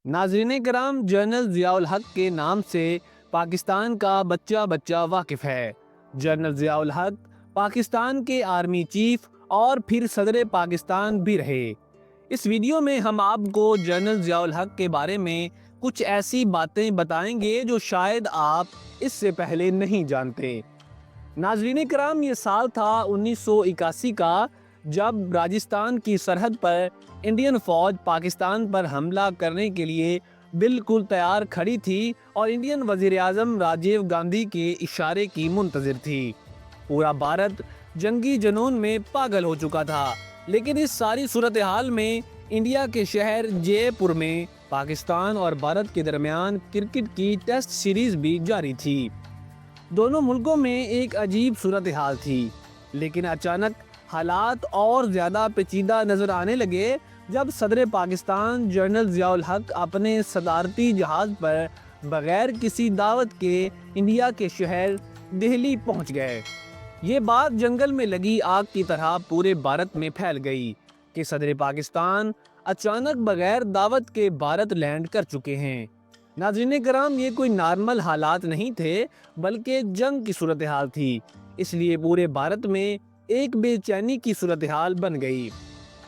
नाज़रीन कराम, जनरल ज़ियाउल हक के नाम से पाकिस्तान का बच्चा बच्चा वाकिफ़ है। जनरल ज़ियाउल हक पाकिस्तान के आर्मी चीफ और फिर सदर पाकिस्तान भी रहे। इस वीडियो में हम आपको जनरल ज़ियाउल हक के बारे में कुछ ऐसी बातें बताएंगे जो शायद आप इससे पहले नहीं जानते। नाज़रीन कराम, ये साल था 1981 का, जब राजस्थान की सरहद पर इंडियन फौज पाकिस्तान पर हमला करने के लिए बिल्कुल तैयार खड़ी थी और इंडियन वज़ीर आज़म राजीव गांधी के इशारे की मुंतज़िर थी। पूरा भारत जंगी जुनून में पागल हो चुका था, लेकिन इस सारी सूरत हाल में इंडिया के शहर जयपुर में पाकिस्तान और भारत के दरमियान क्रिकेट की टेस्ट सीरीज भी जारी थी। दोनों मुल्कों में एक अजीब सूरत हाल थी, लेकिन अचानक हालात और ज़्यादा पेचीदा नज़र आने लगे जब सदर पाकिस्तान जनरल ज़ियाउल हक अपने सदारती जहाज़ पर बग़ैर किसी दावत के इंडिया के शहर दिल्ली पहुंच गए। ये बात जंगल में लगी आग की तरह पूरे भारत में फैल गई कि सदर पाकिस्तान अचानक बग़ैर दावत के भारत लैंड कर चुके हैं। नाज़रीन कराम, ये कोई नॉर्मल हालात नहीं थे, बल्कि जंग की सूरत हाल थी। इसलिए पूरे भारत में एक बेचैनी की सूरत हाल बन गई।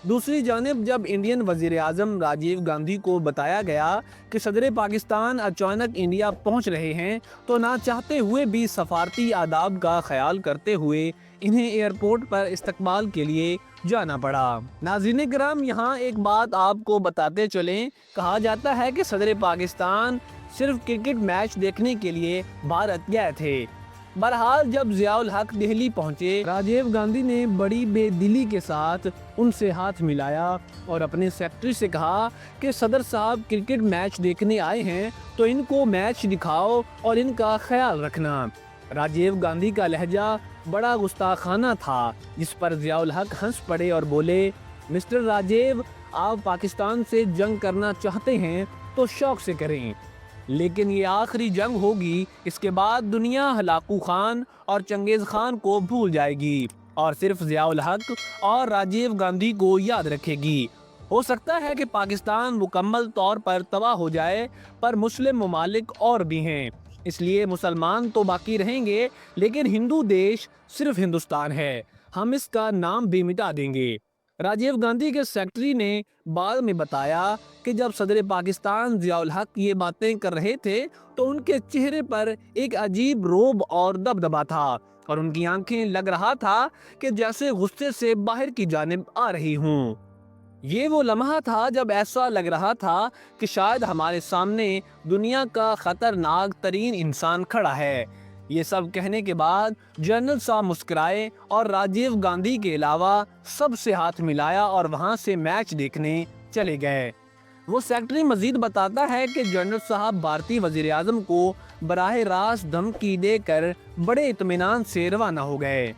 दूसरी जानिब जब इंडियन वज़ीर आज़म राजीव गांधी को बताया गया कि सदर पाकिस्तान अचानक इंडिया पहुंच रहे हैं, तो ना चाहते हुए भी सफारती आदाब का ख्याल करते हुए इन्हें एयरपोर्ट पर इस्तकबाल के लिए जाना पड़ा। नाज़रीन कराम, यहाँ एक बात आपको बताते चलें, कहा जाता है कि सदर पाकिस्तान सिर्फ क्रिकेट मैच देखने के लिए भारत गए थे। बहरहाल जब ज़ियाउल हक दिल्ली पहुंचे, राजीव गांधी ने बड़ी बेदिली के साथ उनसे हाथ मिलाया और अपने सेक्रेटरी से कहा कि सदर साहब क्रिकेट मैच देखने आए हैं, तो इनको मैच दिखाओ और इनका ख्याल रखना। राजीव गांधी का लहजा बड़ा गुस्ताखाना था, जिस पर ज़ियाउल हक हंस पड़े और बोले, मिस्टर राजीव, आप पाकिस्तान से जंग करना चाहते हैं तो शौक से करें, लेकिन ये आखिरी जंग होगी। इसके बाद दुनिया हलाकू खान और चंगेज़ खान को भूल जाएगी और सिर्फ ज़ियाउल हक और राजीव गांधी को याद रखेगी। हो सकता है कि पाकिस्तान मुकम्मल तौर पर तबाह हो जाए, पर मुस्लिम ममालिक और भी हैं, इसलिए मुसलमान तो बाकी रहेंगे, लेकिन हिंदू देश सिर्फ हिंदुस्तान है, हम इसका नाम भी मिटा देंगे। राजीव गांधी के सेक्रेटरी ने बाद में बताया कि जब सदर पाकिस्तान ज़ियाउल हक ये बातें कर रहे थे, तो उनके चेहरे पर एक अजीब रोब और दबदबा था और उनकी आंखें लग रहा था कि जैसे गुस्से से बाहर की जानिब आ रही हूँ। ये वो लम्हा था जब ऐसा लग रहा था कि शायद हमारे सामने दुनिया का खतरनाक तरीन इंसान खड़ा है। ये सब कहने के बाद जनरल साहब मुस्कुराए और राजीव गांधी के अलावा सबसे हाथ मिलाया और वहां से मैच देखने चले गए। वो सेक्रेटरी मजीद बताता है कि जनरल साहब भारतीय वजीर आज़म को बराह रास्त धमकी देकर बड़े इत्मीनान से रवाना हो गए।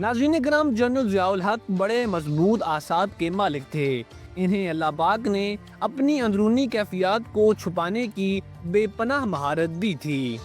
नाज़रीन कराम, जनरल ज़ियाउल हक बड़े मजबूत आसाब के मालिक थे। इन्हें अल्लाह पाक ने अपनी अंदरूनी कैफियत को छुपाने की बेपनाह महारत दी थी।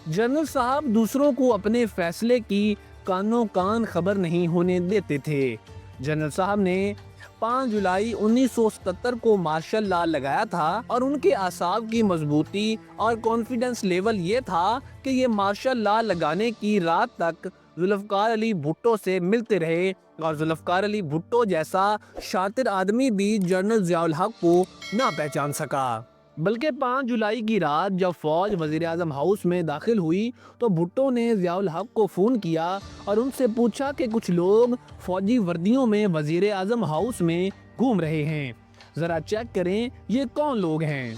जनरल साहब दूसरों को अपने फैसले की कानो कान खबर नहीं होने देते थे। जनरल साहब ने 5 जुलाई 1977 को मार्शल लॉ लगाया था और उनके आसाब की मजबूती और कॉन्फिडेंस लेवल ये था कि ये मार्शल लॉ लगाने की रात तक जुल्फ़िकार अली भुट्टो से मिलते रहे और जुल्फ़िकार अली भुट्टो जैसा शातिर आदमी भी जनरल ज़ियाउल हक को ना पहचान सका। बल्कि 5 जुलाई की रात जब फौज वज़ीर आज़म हाउस में दाखिल हुई, तो भुट्टो ने ज़ियाउल हक को फ़ोन किया और उनसे पूछा कि कुछ लोग फौजी वर्दियों में वज़ीर आज़म हाउस में घूम रहे हैं, ज़रा चेक करें ये कौन लोग हैं।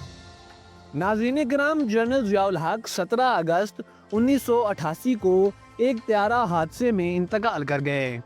नाज़रीन कराम, जनरल ज़ियाउल हक 17 अगस्त 1988 को एक त्यारा हादसे में इंतकाल कर गए।